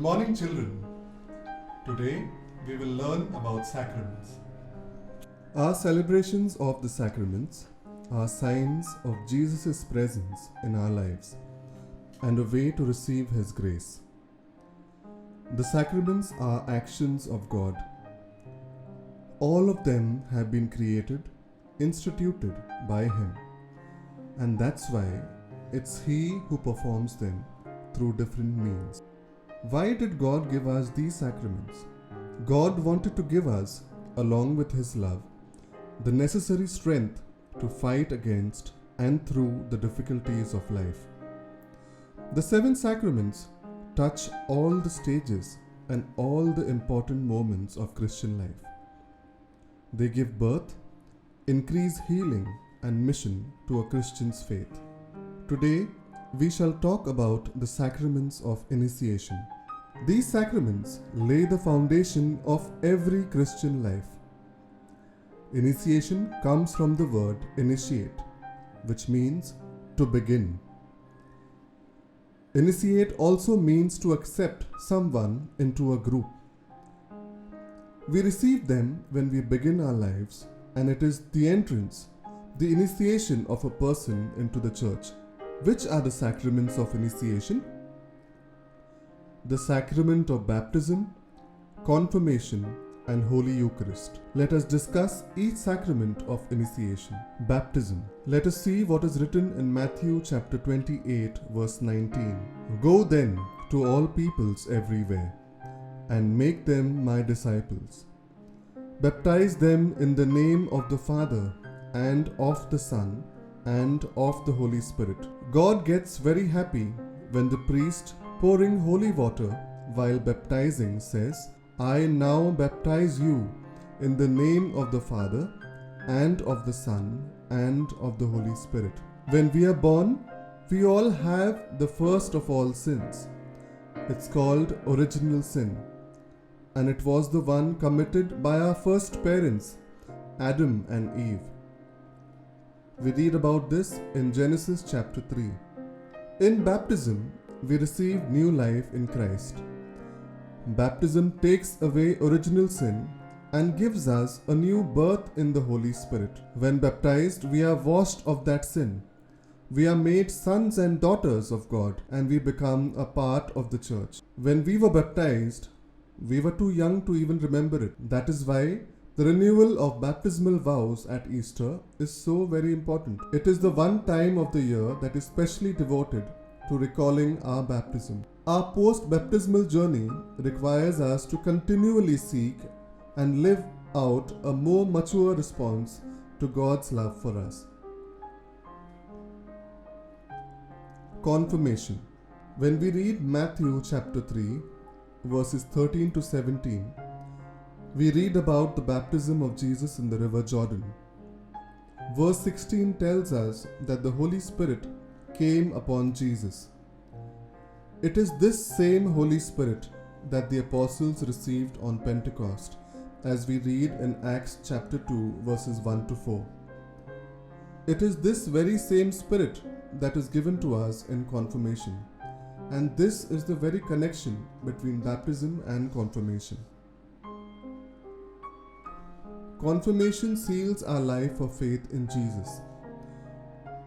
morning, children. Today we will learn about sacraments. Our celebrations of the sacraments are signs of Jesus' presence in our lives and a way to receive His grace. The sacraments are actions of God. All of them have been created, instituted by Him, and that's why it's He who performs them through different means. Why did God give us these sacraments? God wanted to give us, along with His love, the necessary strength to fight against and through the difficulties of life. The 7 sacraments touch all the stages and all the important moments of Christian life. They give birth, increase healing, and mission to a Christian's faith. Today, we shall talk about the sacraments of initiation. These sacraments lay the foundation of every Christian life. Initiation comes from the word initiate, which means to begin. Initiate also means to accept someone into a group. We receive them when we begin our lives, and it is the entrance, the initiation of a person into the church. Which are the sacraments of initiation? The sacrament of baptism, confirmation, and Holy Eucharist. Let us discuss each sacrament of initiation. Baptism. Let us see what is written in Matthew chapter 28 verse 19. Go then to all peoples everywhere, and make them my disciples. Baptize them in the name of the Father, and of the Son, and of the Holy Spirit. God gets very happy when the priest pouring holy water while baptizing says, I now baptize you in the name of the Father, and of the Son, and of the Holy Spirit. When we are born, we all have the first of all sins. It's called original sin, and it was the one committed by our first parents, Adam and Eve. We read about this in Genesis chapter 3. In baptism, we receive new life in Christ. Baptism takes away original sin and gives us a new birth in the Holy Spirit. When baptized, we are washed of that sin. We are made sons and daughters of God, and we become a part of the church. When we were baptized, we were too young to even remember it. That is why the renewal of baptismal vows at Easter is so very important. It is the one time of the year that is specially devoted to recalling our baptism. Our post-baptismal journey requires us to continually seek and live out a more mature response to God's love for us. Confirmation. When we read Matthew chapter 3, verses 13 to 17, we read about the baptism of Jesus in the river Jordan. Verse 16 tells us that the Holy Spirit came upon Jesus. It is this same Holy Spirit that the apostles received on Pentecost, as we read in Acts chapter 2 verses 1 to 4. It is this very same Spirit that is given to us in confirmation, and this is the very connection between baptism and confirmation. Confirmation seals our life of faith in Jesus.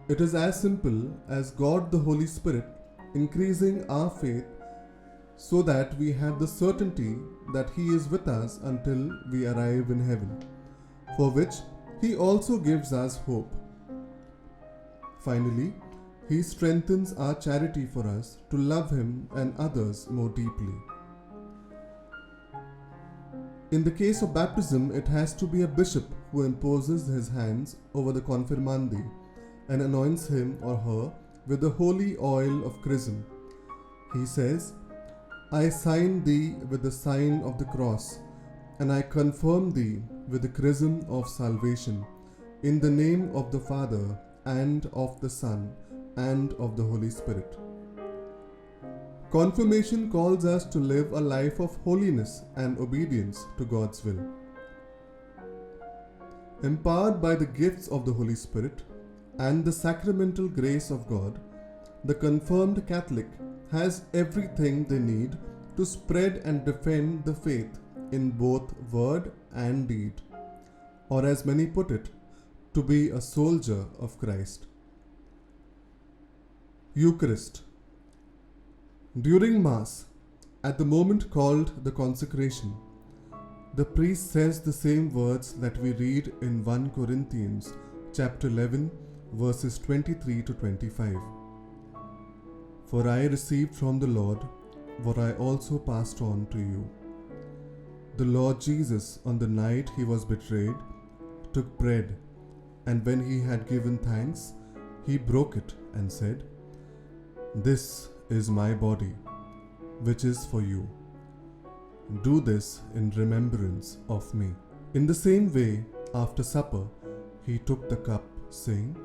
It is as simple as God the Holy Spirit increasing our faith so that we have the certainty that He is with us until we arrive in heaven, for which He also gives us hope. Finally, He strengthens our charity for us to love Him and others more deeply. In the case of baptism, it has to be a bishop who imposes his hands over the confirmandi and anoints him or her with the holy oil of chrism. He says, I sign thee with the sign of the cross, and I confirm thee with the chrism of salvation, in the name of the Father, and of the Son, and of the Holy Spirit. Confirmation calls us to live a life of holiness and obedience to God's will. Empowered by the gifts of the Holy Spirit and the sacramental grace of God, the confirmed Catholic has everything they need to spread and defend the faith in both word and deed, or as many put it, to be a soldier of Christ. Eucharist. During Mass, at the moment called the consecration, the priest says the same words that we read in 1 Corinthians chapter 11 verses 23 to 25. For I received from the Lord what I also passed on to you. The Lord Jesus, on the night he was betrayed, took bread, and when he had given thanks, he broke it and said, "This is my body, which is for you. Do this in remembrance of me." In the same way, after supper, he took the cup, saying,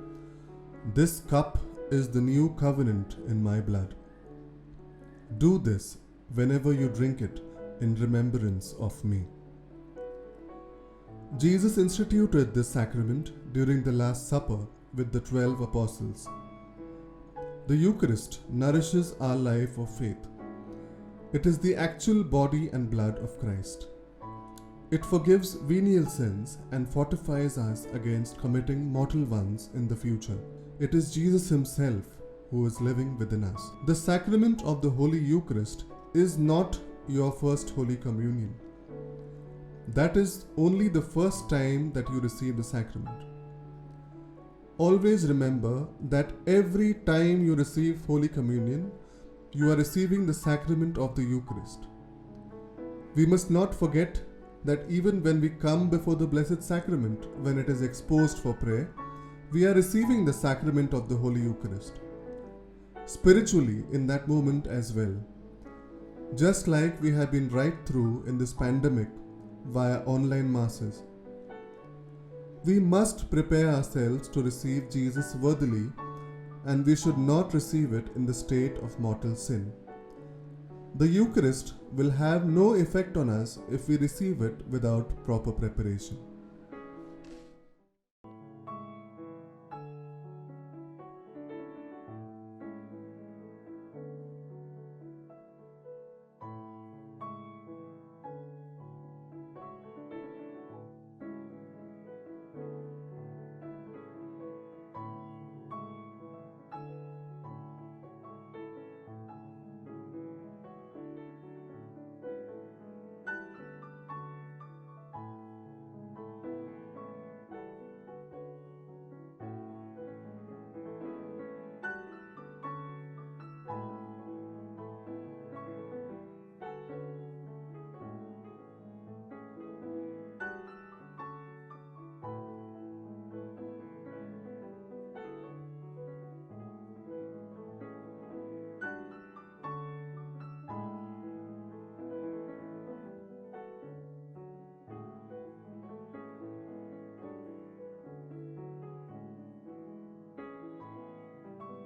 "This cup is the new covenant in my blood. Do this whenever you drink it in remembrance of me." Jesus instituted this sacrament during the Last Supper with the 12 apostles. The Eucharist nourishes our life of faith. It is the actual body and blood of Christ. It forgives venial sins and fortifies us against committing mortal ones in the future. It is Jesus himself who is living within us. The sacrament of the Holy Eucharist is not your first Holy Communion. That is only the first time that you receive the sacrament. Always remember that every time you receive Holy Communion, you are receiving the sacrament of the Eucharist. We must not forget that even when we come before the Blessed Sacrament, when it is exposed for prayer, we are receiving the sacrament of the Holy Eucharist. Spiritually, in that moment as well. Just like we have been right through in this pandemic via online masses. We must prepare ourselves to receive Jesus worthily, and we should not receive it in the state of mortal sin. The Eucharist will have no effect on us if we receive it without proper preparation.